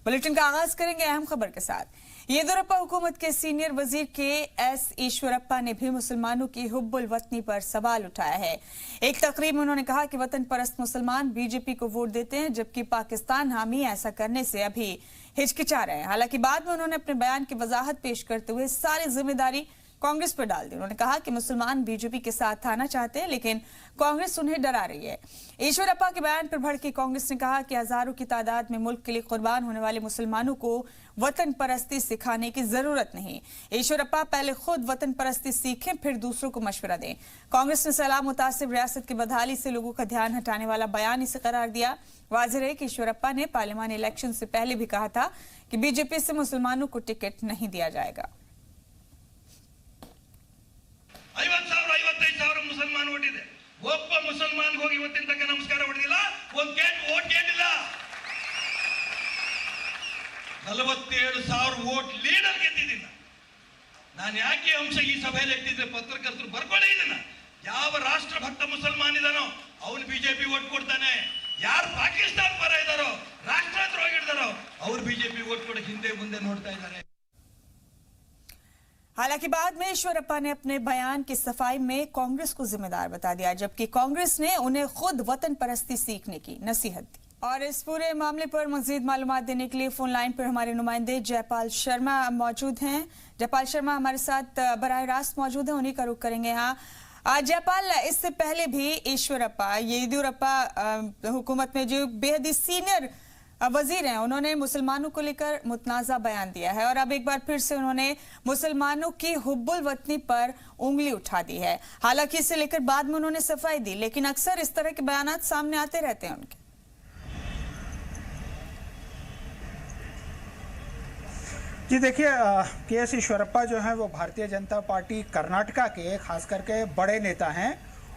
Bulletin का आगाज करेंगे अहम खबर के साथ। येदियुरप्पा हुकूमत के सीनियर वजीर के एस ईश्वरप्पा ने भी मुसलमानों की हुब्बुल वतनी पर सवाल उठाया है। एक तकरीब में उन्होंने कहा कि वतन परस्त मुसलमान बीजेपी को वोट देते हैं, जबकि पाकिस्तान हामी ऐसा करने से अभी हिचकिचा रहे हैं। हालांकि बाद में उन्होंने अपने बयान की वजाहत पेश करते हुए सारी जिम्मेदारी कांग्रेस पर डाल दी। उन्होंने कहा कि मुसलमान बीजेपी के साथ आना चाहते हैं, लेकिन कांग्रेस उन्हें डरा रही है। ईश्वरप्पा के बयान पर भड़की कांग्रेस ने कहा कि हजारों की तादाद में मुल्क के लिए कुर्बान होने वाले मुसलमानों को वतन परस्ती सिखाने की जरूरत नहीं। ईश्वरप्पा पहले खुद वतन परस्ती सीखें, फिर दूसरों को मशवरा दें। कांग्रेस ने सैलाब मुतासिब रियासत की बदहाली से लोगों का ध्यान हटाने वाला बयान इसे करार दिया। वाज़ेह है कि ईश्वरप्पा ने पार्लियामानी इलेक्शन से पहले भी कहा था कि बीजेपी से मुसलमानों को टिकट नहीं दिया जाएगा। 50,000 ಮುಸಲ್ಮಾನ್ ವೋಟ್ ಇದೆ. ಒಬ್ಬ ಮುಸಲ್ಮಾನ್ ಹೋಗಿ ಇವತ್ತಿನ ತನಕ ನಮಸ್ಕಾರ ಹೊಡೆದಿಲ್ಲ, ಒಂದು ವೋಟ್ ಕೇಳಿಲ್ಲ. 47,000 ವೋಟ್ ಲೀಡರ್ ಗೆದ್ದಿದ್ದೀನಿ. ನಾನು ಯಾಕೆ ಅಂಶ ಈ ಸಭೆಯಲ್ಲಿ ಎತ್ತಿದ್ರೆ ಪತ್ರಕರ್ತರು ಬರ್ಕೊಳ್ಳೇ ಇದನ್ನ. ಯಾವ ರಾಷ್ಟ್ರಭಕ್ತ ಮುಸಲ್ಮಾನ್ ಇದಾನೋ ಅವನು ಬಿಜೆಪಿ ವೋಟ್ ಕೊಡ್ತಾನೆ. ಯಾರು ಪಾಕಿಸ್ತಾನ ಪರ ಇದಾರೋ, ರಾಷ್ಟ್ರದ್ರೋಹಿ ಇದಾರೋ ಅವರು ಬಿಜೆಪಿ ವೋಟ್ ಕೊಡಕ್ಕೆ ಹಿಂದೆ ಮುಂದೆ ನೋಡ್ತಾ ಇದ್ದಾರೆ। हालांकि बाद में ईश्वरप्पा ने अपने बयान की सफाई में कांग्रेस को जिम्मेदार बता दिया, जबकि कांग्रेस ने उन्हें खुद वतन परस्ती सीखने की नसीहत दी। और इस पूरे मामले पर मजीद मालूमात देने के लिए फोन लाइन पर हमारे नुमाइंदे जयपाल शर्मा मौजूद हैं। जयपाल शर्मा हमारे साथ बराह रास्त मौजूद हैं, उन्हीं का रुख करेंगे। यहाँ जयपाल, इससे पहले भी ईश्वरप्पा येदियुरप्पा हुकूमत में जो बेहद ही सीनियर वजीर हैं, उन्होंने मुसलमानों को लेकर मुतनाज़ा बयान दिया है और अब एक बार फिर से उन्होंने मुसलमानों की हुब्बुल वतनी पर उंगली उठा दी है। हालांकि इसे लेकर बाद में उन्होंने सफाई दी, लेकिन अक्सर इस तरह के बयानात सामने आते रहते हैं उनके। जी देखिए, के एस ईश्वरप्पा जो हैं वो भारतीय जनता पार्टी कर्नाटका के खास करके बड़े नेता हैं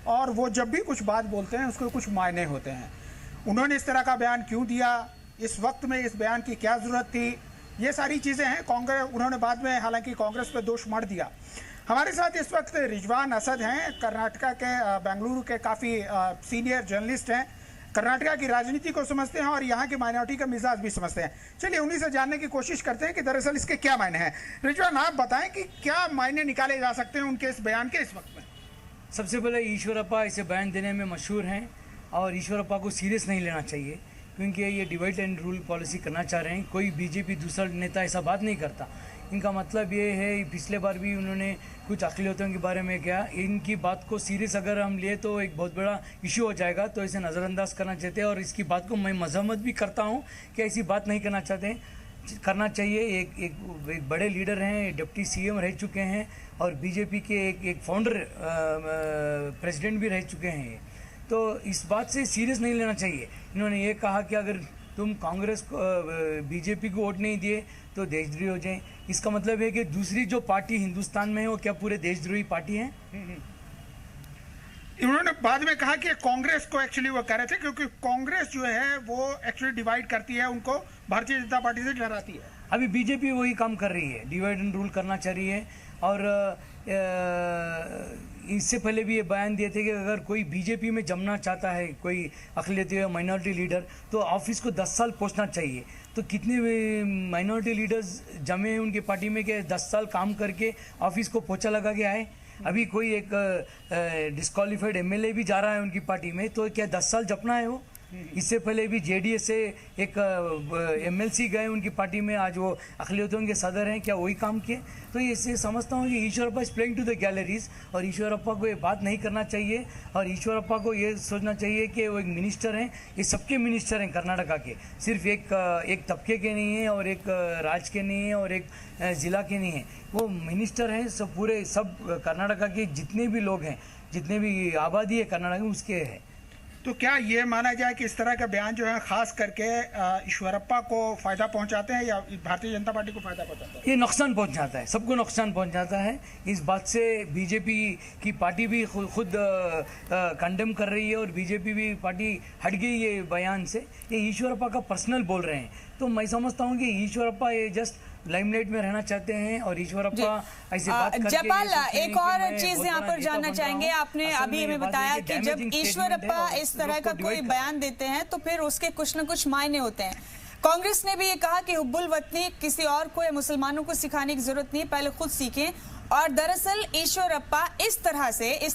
और वो जब भी कुछ बात बोलते हैं उसके कुछ मायने होते हैं। उन्होंने इस तरह का बयान क्यों दिया, इस वक्त में इस बयान की क्या ज़रूरत थी, ये सारी चीज़ें हैं। कांग्रेस उन्होंने बाद में हालांकि कांग्रेस पर दोष मढ़ दिया। हमारे साथ इस वक्त रिजवान असद हैं, कर्नाटका के बेंगलुरु के काफ़ी सीनियर जर्नलिस्ट हैं, कर्नाटका की राजनीति को समझते हैं और यहाँ की माइनॉरिटी का मिजाज भी समझते हैं। चलिए उन्हीं से जानने की कोशिश करते हैं कि दरअसल इसके क्या मायने हैं। रिजवान, आप बताएं कि क्या मायने निकाले जा सकते हैं उनके इस बयान के इस वक्त में। सबसे पहले ईश्वरप्पा इसे बयान देने में मशहूर हैं और ईश्वरप्पा को सीरियस नहीं लेना चाहिए, क्योंकि ये डिवाइड एंड रूल पॉलिसी करना चाह रहे हैं। कोई बीजेपी दूसरा नेता ऐसा बात नहीं करता। इनका मतलब ये है, पिछले बार भी उन्होंने कुछ अक़लियतों के बारे में किया। इनकी बात को सीरियस अगर हम लिए तो एक बहुत बड़ा इशू हो जाएगा, तो इसे नज़रअंदाज करना चाहते हैं और इसकी बात को मैं मजम्मत भी करता हूँ कि ऐसी बात नहीं करना चाहते, करना चाहिए। एक बड़े लीडर हैं, डिप्टी सीएम रह चुके हैं और बीजेपी के एक फाउंडर प्रेसिडेंट भी रह चुके हैं, तो इस बात से सीरियस नहीं लेना चाहिए। इन्होंने ये कहा कि अगर तुम कांग्रेस को बीजेपी को वोट नहीं दिए तो देशद्रोही हो जाए। इसका मतलब है कि दूसरी जो पार्टी हिंदुस्तान में है वो क्या पूरे देशद्रोही पार्टी है? उन्होंने बाद में कहा कि कांग्रेस को एक्चुअली वो कह रहे थे क्योंकि कांग्रेस जो है वो एक्चुअली डिवाइड करती है, उनको भारतीय जनता पार्टी से डराती है। अभी बीजेपी वही काम कर रही है, डिवाइड एंड रूल करना चाह रही है। और इससे पहले भी ये बयान दिए थे कि अगर कोई बीजेपी में जमना चाहता है, कोई अक़लियती या माइनॉरिटी लीडर, तो ऑफिस को 10 साल पहुंचना चाहिए। तो कितने माइनॉरिटी लीडर्स जमे हैं उनकी पार्टी में कि 10 साल काम करके ऑफिस को पोछा लगा के आए। अभी कोई एक डिस्क्वालीफाइड एमएलए भी जा रहा है उनकी पार्टी में, तो क्या 10 साल जपना है वो? इससे पहले भी जेडीएस से एक एमएलसी गए उनकी पार्टी में, आज वो अक़लियतों के सदर हैं, क्या वही काम किए? तो इससे समझता हूँ कि Eshwarappa is playing to the galleries और ईश्वरप्पा को ये बात नहीं करना चाहिए और ईश्वरप्पा को ये सोचना चाहिए कि वो एक मिनिस्टर हैं, ये सबके मिनिस्टर हैं कर्नाटका के, सिर्फ एक तबके के नहीं है और एक राज्य के नहीं है और एक ज़िला के नहीं है, वो मिनिस्टर हैं, सब पूरे सब कर्नाटका के जितने भी लोग हैं, जितने भी आबादी है कर्नाटक में उसके हैं। तो क्या ये माना जाए कि इस तरह का बयान जो है खास करके ईश्वरप्पा को फायदा पहुंचाते हैं या भारतीय जनता पार्टी को फायदा पहुंचाते हैं? ये नुकसान पहुंचाता है, सबको नुकसान पहुंचाता है। इस बात से बीजेपी की पार्टी भी खुद कंडेम कर रही है और बीजेपी भी पार्टी हट गई ये बयान से। ये ईश्वरप्पा का पर्सनल बोल रहे हैं, तो मैं समझता हूँ कि ईश्वरप्पा ये जस्ट लाइमलाइट में रहना चाहते हैं और ईश्वरप्पा ऐसी बात करके जयपाल, एक और चीज यहाँ पर जानना चाहेंगे। आपने अभी हमें बताया कि जब ईश्वरप्पा इस तरह का कोई बयान देते हैं तो फिर उसके कुछ न कुछ मायने होते हैं। कांग्रेस ने भी ये कहा कि हुब्बुल वतनी किसी और को या मुसलमानों को सिखाने की जरूरत नहीं, पहले खुद सीखें। और दरअसल ईश्वरप्पा इस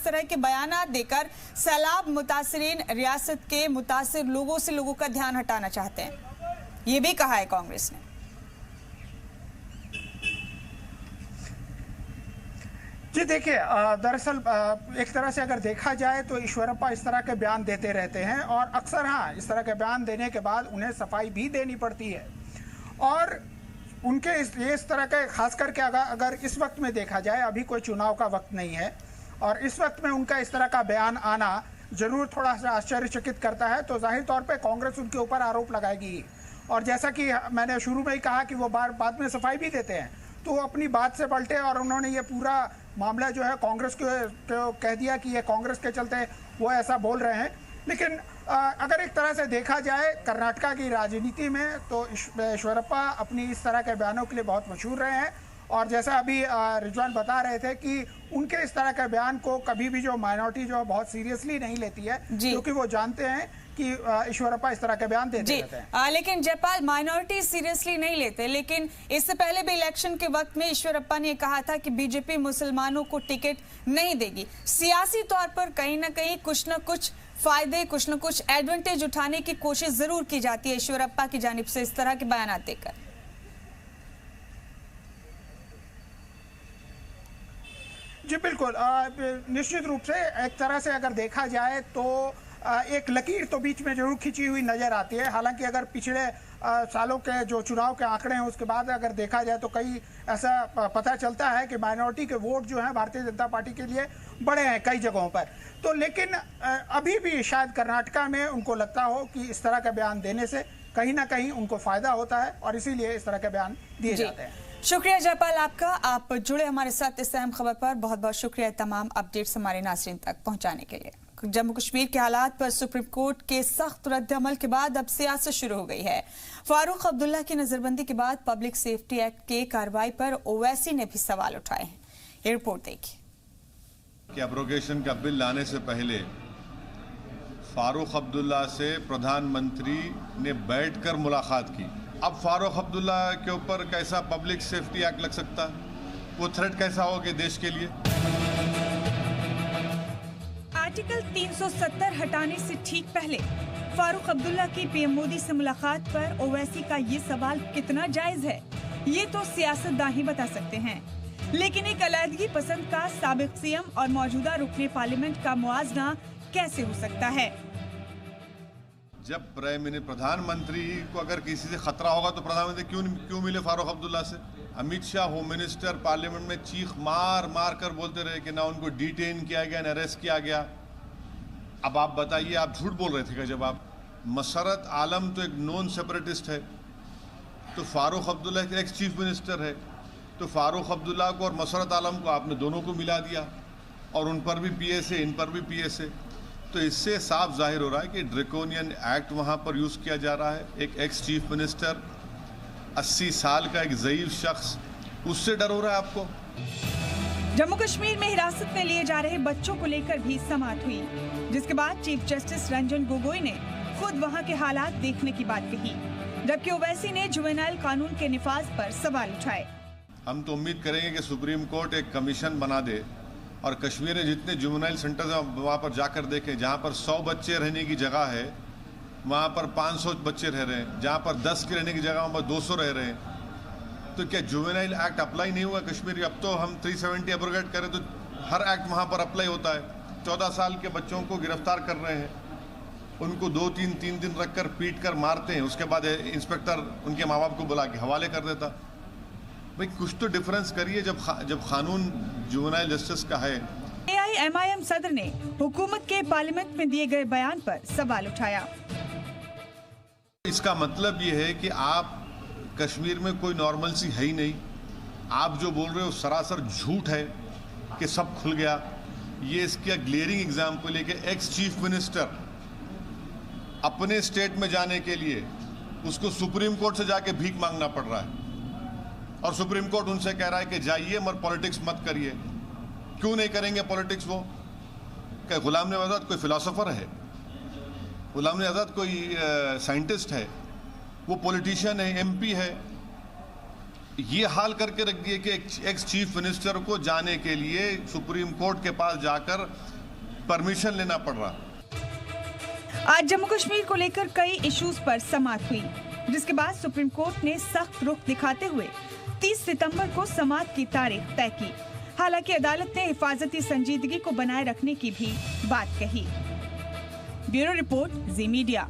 तरह के बयानात देकर सैलाब मुतासिरीन रियासत के मुतासिर लोगों से लोगों का ध्यान हटाना चाहते हैं, ये भी कहा है कांग्रेस ने। जी देखिए, दरअसल एक तरह से अगर देखा जाए तो ईश्वरप्पा इस तरह के बयान देते रहते हैं और अक्सर हाँ इस तरह के बयान देने के बाद उन्हें सफाई भी देनी पड़ती है। और उनके इस तरह के खास करके अगर इस वक्त में देखा जाए, अभी कोई चुनाव का वक्त नहीं है और इस वक्त में उनका इस तरह का बयान आना जरूर थोड़ा सा आश्चर्यचकित करता है, तो जाहिर तौर पे कांग्रेस उनके ऊपर आरोप लगाएगी। और जैसा कि मैंने शुरू में ही कहा कि वो बाद में सफाई भी देते हैं, तो वो अपनी बात से पलटे और उन्होंने ये पूरा मामला जो है कांग्रेस को कह दिया कि ये कांग्रेस के चलते वो ऐसा बोल रहे हैं। लेकिन अगर एक तरह से देखा जाए कर्नाटका की राजनीति में तो ईश्वरप्पा अपनी इस तरह के बयानों के लिए बहुत मशहूर रहे हैं। और जैसा अभी रिजवान बता रहे थे कि उनके इस तरह के बयान को कभी भी जो माइनॉरिटी जो बहुत सीरियसली नहीं लेती है, क्योंकि वो जानते हैं कि ईश्वरप्पा इस तरह के बयान देते रहते हैं। लेकिन जयपाल, माइनॉरिटी सीरियसली नहीं लेते, लेकिन इससे पहले भी इलेक्शन के वक्त में ईश्वरप्पा ने कहा था कि बीजेपी मुसलमानों को टिकट नहीं देगी। सियासी तौर पर कहीं ना कहीं कुछ न कुछ फायदे, कुछ न कुछ एडवांटेज उठाने की कोशिश जरूर की जाती है ईश्वरप्पा की जानिब से इस तरह के बयान देकर। जी बिल्कुल, निश्चित रूप से एक तरह से अगर देखा जाए तो एक लकीर तो बीच में जरूर खिंची हुई नजर आती है। हालांकि अगर पिछले सालों के जो चुनाव के आंकड़े हैं उसके बाद अगर देखा जाए तो कई ऐसा पता चलता है कि माइनॉरिटी के वोट जो हैं भारतीय जनता पार्टी के लिए बढ़े हैं कई जगहों पर। तो लेकिन अभी भी शायद कर्नाटका में उनको लगता हो कि इस तरह का बयान देने से कहीं ना कहीं उनको फायदा होता है और इसीलिए इस तरह के बयान दिए जाते हैं। शुक्रिया जयपाल आपका, आप जुड़े हमारे साथ इस अहम खबर पर। बहुत बहुत शुक्रिया तमाम अपडेट्स हमारे नाज़रीन तक पहुंचाने के लिए। जम्मू कश्मीर के हालात पर सुप्रीम कोर्ट के सख्त रद्द-ए-अमल के बाद अब सियासत शुरू हो गई है। फारूक अब्दुल्ला की नजरबंदी के बाद पब्लिक सेफ्टी एक्ट के कार्रवाई पर ओवैसी ने भी सवाल उठाए हैं। ये रिपोर्ट देखिए कि एब्रोगेशन का बिल लाने से पहले फारूक अब्दुल्ला से प्रधानमंत्री ने बैठकर मुलाकात की। अब फारूक अब्दुल्ला के ऊपर कैसा पब्लिक सेफ्टी एक्ट लग सकता है? वो थ्रेट कैसा होगा देश के लिए? आर्टिकल 370 हटाने से ठीक पहले फारूक अब्दुल्ला की पीएम मोदी से मुलाकात पर ओवैसी का ये सवाल कितना जायज है, ये तो सियासतदान ही बता सकते हैं। लेकिन एक अलहदगी पसंद का साबिक सीएम और मौजूदा रुकने पार्लियामेंट का मुआवजा कैसे हो सकता है? जब प्रधानमंत्री को अगर किसी से खतरा होगा तो प्रधानमंत्री क्यों मिले फारूक अब्दुल्ला से? Amit Shah home minister parliament में चीख मार कर बोलते रहे कि ना उनको डिटेन किया गया, ना अरेस्ट किया गया। अब आप बताइए, आप झूठ बोल रहे थे क्या? जब आप मसरत आलम तो एक नॉन सेपरेटिस्ट है, तो फारूक अब्दुल्ला एक एक्स चीफ मिनिस्टर है, तो फारूक अब्दुल्ला को और मसरत आलम को आपने दोनों को मिला दिया और उन पर भी पीएस है, इन पर भी पीएस है। तो इससे साफ जाहिर हो रहा है कि ड्रैकोनियन एक्ट वहाँ पर यूज़ किया जा रहा है। एक एक्स चीफ मिनिस्टर, 80 साल का एक ज़ईफ शख्स, उससे डर हो रहा है आपको? जम्मू कश्मीर में हिरासत में लिए जा रहे बच्चों को लेकर भी समाअत हुई, जिसके बाद चीफ जस्टिस रंजन गोगोई ने खुद वहां के हालात देखने की बात कही, जबकि ओवैसी ने जुवेनाइल कानून के निफाज पर सवाल उठाए। हम तो उम्मीद करेंगे कि सुप्रीम कोर्ट एक कमीशन बना दे और कश्मीर में जितने जुवेनाइल सेंटर्स हैं वहाँ पर जाकर देखें। जहाँ पर 100 बच्चे रहने की जगह है वहाँ पर 500 बच्चे रह रहे हैं, जहाँ पर 10 की रहने की जगह वहाँ पर 200 रह रहे हैं। तो क्या जुवेनाइल एक्ट अप्लाई नहीं हुआ कश्मीर? अब तो हम 370 एब्रोगेट करें तो हर एक्ट वहाँ पर अप्लाई होता है। 14 साल के बच्चों को गिरफ्तार कर रहे हैं, उनको 2-3 दिन रखकर पीट कर मारते हैं, उसके बाद इंस्पेक्टर उनके माँ बाप को बुला के हवाले कर देता। भाई कुछ तो डिफरेंस करिए जब कानून जुवेनाइल जस्टिस का है। AIMIM सदर ने हुकूमत के पार्लियामेंट में दिए गए बयान पर सवाल उठाया। इसका मतलब ये है कि आप कश्मीर में कोई नॉर्मलसी है ही नहीं। आप जो बोल रहे हो सरासर झूठ है कि सब खुल गया। ये इसका ग्लेयरिंग एग्जाम्पल है कि एक्स चीफ मिनिस्टर अपने स्टेट में जाने के लिए उसको सुप्रीम कोर्ट से जाके भीख मांगना पड़ रहा है और सुप्रीम कोर्ट उनसे कह रहा है कि जाइए मगर पॉलिटिक्स मत करिए। क्यों नहीं करेंगे पॉलिटिक्स? वो क्या गुलाम नबी आज़ाद कोई फिलोसोफर है? गुलाम नबी आज़ाद कोई साइंटिस्ट है? वो पॉलिटिशियन है, एमपी है। ये हाल करके रख दिए कि एक्स चीफ मिनिस्टर को जाने के लिए सुप्रीम कोर्ट के पास जाकर परमिशन लेना पड़ रहा। आज जम्मू कश्मीर को लेकर कई इश्यूज पर समाअत हुई, जिसके बाद सुप्रीम कोर्ट ने सख्त रुख दिखाते हुए 30 सितंबर को समाअत की तारीख तय की। हालांकि अदालत ने हिफाजती संजीदगी को बनाए रखने की भी बात कही। ब्यूरो रिपोर्ट, जी मीडिया।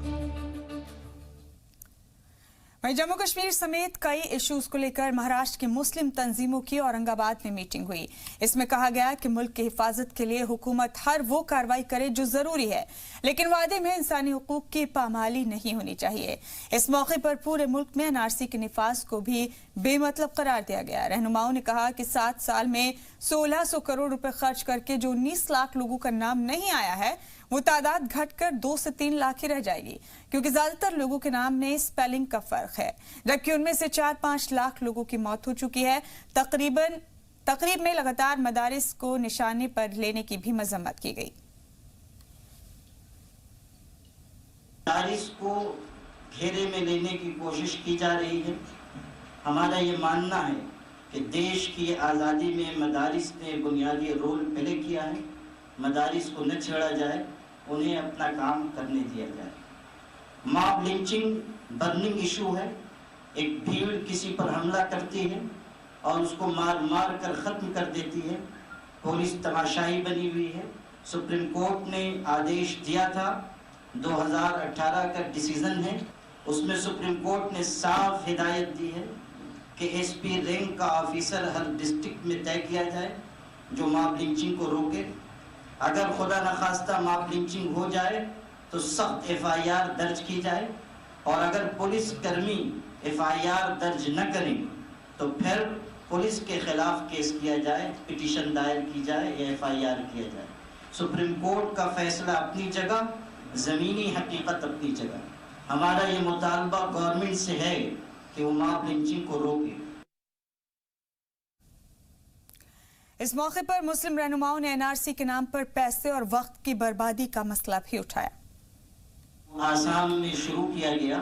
वहीं जम्मू कश्मीर समेत कई इश्यूज को लेकर महाराष्ट्र की मुस्लिम तंजीमों की औरंगाबाद में मीटिंग हुई। इसमें कहा गया कि मुल्क की हिफाजत के लिए हुकूमत हर वो कार्रवाई करे जो जरूरी है, लेकिन वादे में इंसानी हुकूक की पामाली नहीं होनी चाहिए। इस मौके पर पूरे मुल्क में एनआरसी के निफाज को भी बेमतलब करार दिया गया। रहनुमाओं ने कहा कि 7 साल में 1600 करोड़ रुपए खर्च करके जो 19 लाख लोगों का नाम नहीं आया है, वो तादाद घटकर 2 से 3 लाख ही रह जाएगी, क्योंकि ज्यादातर लोगों के नाम में स्पेलिंग का फर्क है, जबकि उनमें से 4-5 लाख लोगों की मौत हो चुकी है। तकरीब में लगातार मदारिस को निशाने पर लेने की भी मजम्मत की गई। मदारिस को घेरे में लेने की कोशिश की जा रही है। हमारा ये मानना है कि देश की आज़ादी में मदारिस ने बुनियादी रोल प्ले किया है। मदारिस को न छेड़ा जाए, उन्हें अपना काम करने दिया जाए। मॉब लिंचिंग बर्निंग इशू है। एक भीड़ किसी पर हमला करती है और उसको मार मार कर ख़त्म कर देती है। पुलिस तमाशाई बनी हुई है। सुप्रीम कोर्ट ने आदेश दिया था, 2018 का डिसीजन है, उसमें सुप्रीम कोर्ट ने साफ हिदायत दी है कि एसपी रैंक का ऑफिसर हर डिस्ट्रिक्ट में तय किया जाए जो मॉब लिंचिंग को रोके। अगर खुदा न खास्ता मॉब लिंचिंग हो जाए तो सख्त एफआईआर दर्ज की जाए, और अगर पुलिस कर्मी एफआईआर दर्ज न करें तो फिर पुलिस के खिलाफ केस किया जाए, पिटीशन दायर की जाए या एफआईआर किया जाए। सुप्रीम कोर्ट का फैसला अपनी जगह, ज़मीनी हकीकत अपनी जगह। हमारा ये मुतालबा गवर्नमेंट से है कि वो मॉब लिंचिंग को रोके। इस मौके पर मुस्लिम रहनुमाओं ने एनआरसी के नाम पर पैसे और वक्त की बर्बादी का मसला भी उठाया। आसाम में शुरू किया गया,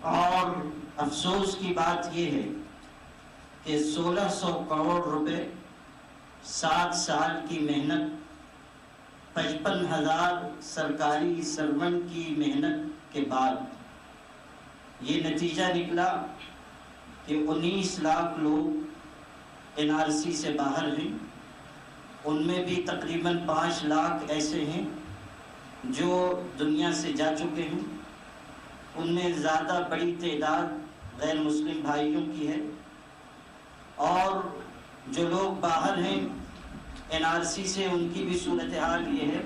और अफसोस की बात यह है कि 1600 करोड़ रुपए, 7 साल की मेहनत, 55,000 सरकारी सर्वेंट की मेहनत के बाद ये नतीजा निकला कि 19 लाख लोग एनआरसी से बाहर हैं। उनमें भी तकरीबन 5 लाख ऐसे हैं जो दुनिया से जा चुके हैं। उनमें ज़्यादा बड़ी तादाद गैर मुस्लिम भाइयों की है, और जो लोग बाहर हैं एनआरसी से, उनकी भी सूरत हाल ये है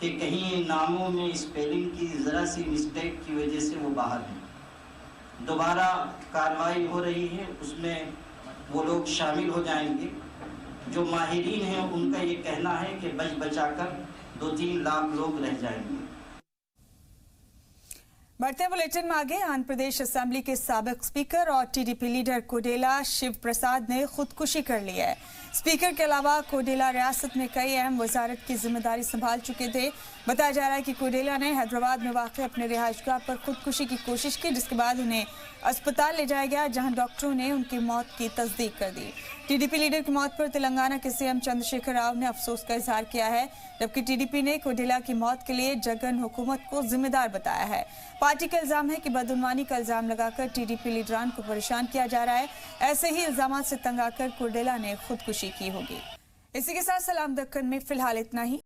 कि कहीं नामों में स्पेलिंग की ज़रा सी मिस्टेक की वजह से वो बाहर हैं। दोबारा कार्रवाई हो रही है, उसमें वो लोग शामिल हो जाएंगे। जो माहिरीन हैं उनका ये कहना है कि बच बचाकर 2-3 लाख लोग रह जाएंगे। बढ़ते बुलेटिन में आगे, आंध्र प्रदेश असेंबली के साबिक स्पीकर और टीडीपी लीडर कोडेला शिव प्रसाद ने खुदकुशी कर ली है। स्पीकर के अलावा कोडेला रियासत में कई अहम वजारत की जिम्मेदारी संभाल चुके थे। बताया जा रहा है कि कोडेला ने हैदराबाद में वाक़ अपने रिहाइशगाह पर खुदकुशी की कोशिश की, जिसके बाद उन्हें अस्पताल ले जाया गया, जहां डॉक्टरों ने उनकी मौत की तस्दीक कर दी। टीडीपी लीडर की मौत पर तेलंगाना के सीएम चंद्रशेखर राव ने अफसोस का इजहार किया है, जबकि टीडीपी ने कोडेला की मौत के लिए जगन हुकूमत को जिम्मेदार बताया है। पार्टी का इल्जाम है कि बदउनवानी का इल्जाम लगाकर टीडीपी लीडरान को परेशान किया जा रहा है। ऐसे ही इल्जामात से तंग आकर कोडेला ने खुदकुशी की होगी। इसी के साथ सलाम दक्कन में फिलहाल इतना ही।